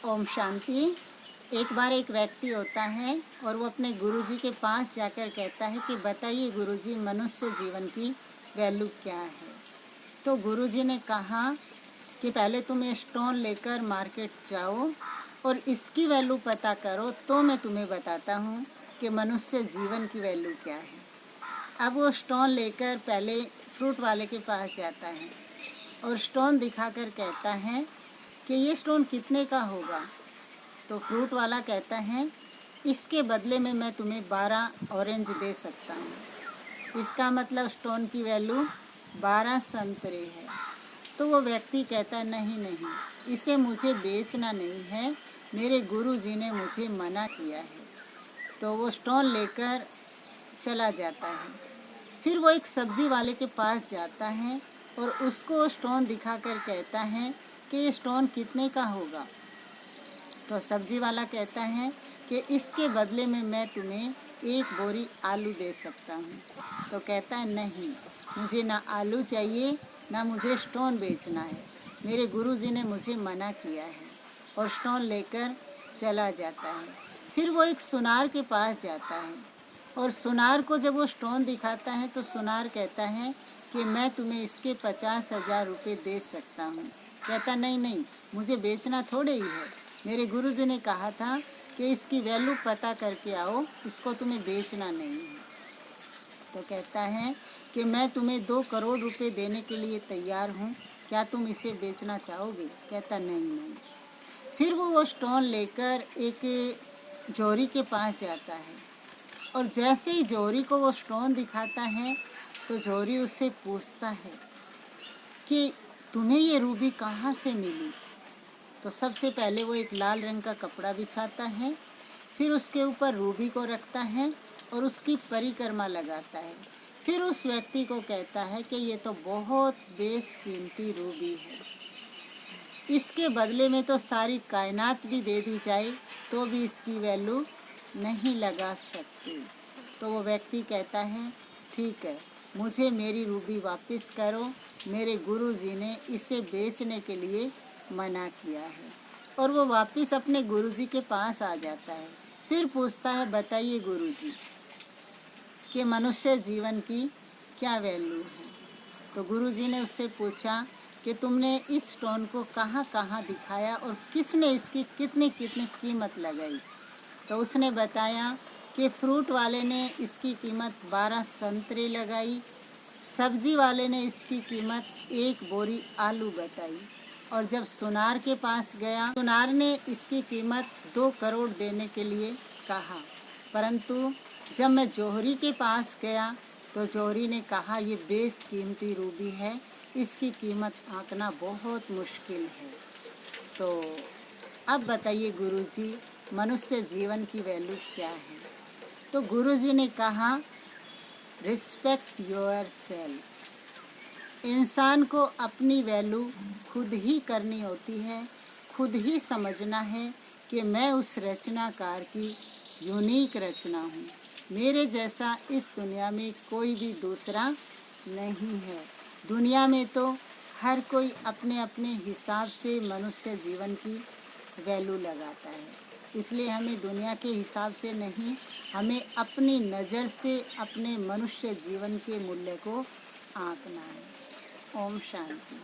ओम शांति। एक बार एक व्यक्ति होता है और वो अपने गुरुजी के पास जाकर कहता है कि बताइए गुरुजी, मनुष्य जीवन की वैल्यू क्या है। तो गुरुजी ने कहा कि पहले तुम ये स्टोन लेकर मार्केट जाओ और इसकी वैल्यू पता करो, तो मैं तुम्हें बताता हूँ कि मनुष्य जीवन की वैल्यू क्या है। अब वो स्टोन लेकर पहले फ्रूट वाले के पास जाता है और स्टोन दिखाकर कहता है कि ये स्टोन कितने का होगा। तो फ्रूट वाला कहता है इसके बदले में मैं तुम्हें 12 ऑरेंज दे सकता हूँ। इसका मतलब स्टोन की वैल्यू 12 संतरे है। तो वो व्यक्ति कहता है नहीं नहीं, इसे मुझे बेचना नहीं है, मेरे गुरुजी ने मुझे मना किया है। तो वो स्टोन लेकर चला जाता है। फिर वो एक सब्जी वाले के पास जाता है और उसको स्टोन दिखाकर कहता है कि ये स्टोन कितने का होगा। तो सब्जी वाला कहता है कि इसके बदले में मैं तुम्हें 1 बोरी आलू दे सकता हूँ। तो कहता है नहीं, मुझे ना आलू चाहिए ना मुझे स्टोन बेचना है, मेरे गुरुजी ने मुझे मना किया है। और स्टोन लेकर चला जाता है। फिर वो एक सुनार के पास जाता है और सुनार को जब वो स्टोन दिखाता है तो सुनार कहता है कि मैं तुम्हें इसके 50,000 रुपये दे सकता हूँ। कहता नहीं नहीं, मुझे बेचना थोड़े ही है, मेरे गुरुजी ने कहा था कि इसकी वैल्यू पता करके आओ, इसको तुम्हें बेचना नहीं है। तो कहता है कि मैं तुम्हें 2 करोड़ रुपए देने के लिए तैयार हूँ, क्या तुम इसे बेचना चाहोगे। कहता नहीं नहीं। फिर वो स्टोन लेकर एक जोहरी के पास जाता है और जैसे ही जोहरी को वो स्टोन दिखाता है तो जोहरी उससे पूछता है कि तुम्हें ये रूबी कहाँ से मिली। तो सबसे पहले वो एक लाल रंग का कपड़ा बिछाता है, फिर उसके ऊपर रूबी को रखता है और उसकी परिक्रमा लगाता है। फिर उस व्यक्ति को कहता है कि ये तो बहुत बेशकीमती रूबी है, इसके बदले में तो सारी कायनात भी दे दी जाए तो भी इसकी वैल्यू नहीं लगा सकती। तो वो व्यक्ति कहता है ठीक है, मुझे मेरी रूबी वापस करो, मेरे गुरुजी ने इसे बेचने के लिए मना किया है। और वो वापस अपने गुरुजी के पास आ जाता है। फिर पूछता है बताइए गुरुजी कि मनुष्य जीवन की क्या वैल्यू है। तो गुरुजी ने उससे पूछा कि तुमने इस स्टोन को कहाँ कहाँ दिखाया और किसने इसकी कितनी कितनी कीमत लगाई। तो उसने बताया कि फ्रूट वाले ने इसकी कीमत 12 संतरे लगाई, सब्जी वाले ने इसकी कीमत 1 बोरी आलू बताई, और जब सुनार के पास गया, सुनार ने इसकी कीमत 2 करोड़ देने के लिए कहा। परंतु जब मैं जोहरी के पास गया तो जोहरी ने कहा ये बेशकीमती रूबी है, इसकी कीमत आंकना बहुत मुश्किल है। तो अब बताइए गुरुजी, मनुष्य जीवन की वैल्यू क्या है। तो गुरुजी ने कहा रिस्पेक्ट योर सेल्फ। इंसान को अपनी वैल्यू खुद ही करनी होती है, खुद ही समझना है कि मैं उस रचनाकार की यूनिक रचना हूँ, मेरे जैसा इस दुनिया में कोई भी दूसरा नहीं है। दुनिया में तो हर कोई अपने अपने हिसाब से मनुष्य जीवन की वैल्यू लगाता है, इसलिए हमें दुनिया के हिसाब से नहीं, हमें अपनी नज़र से अपने मनुष्य जीवन के मूल्य को आंकना है। ओम शांति।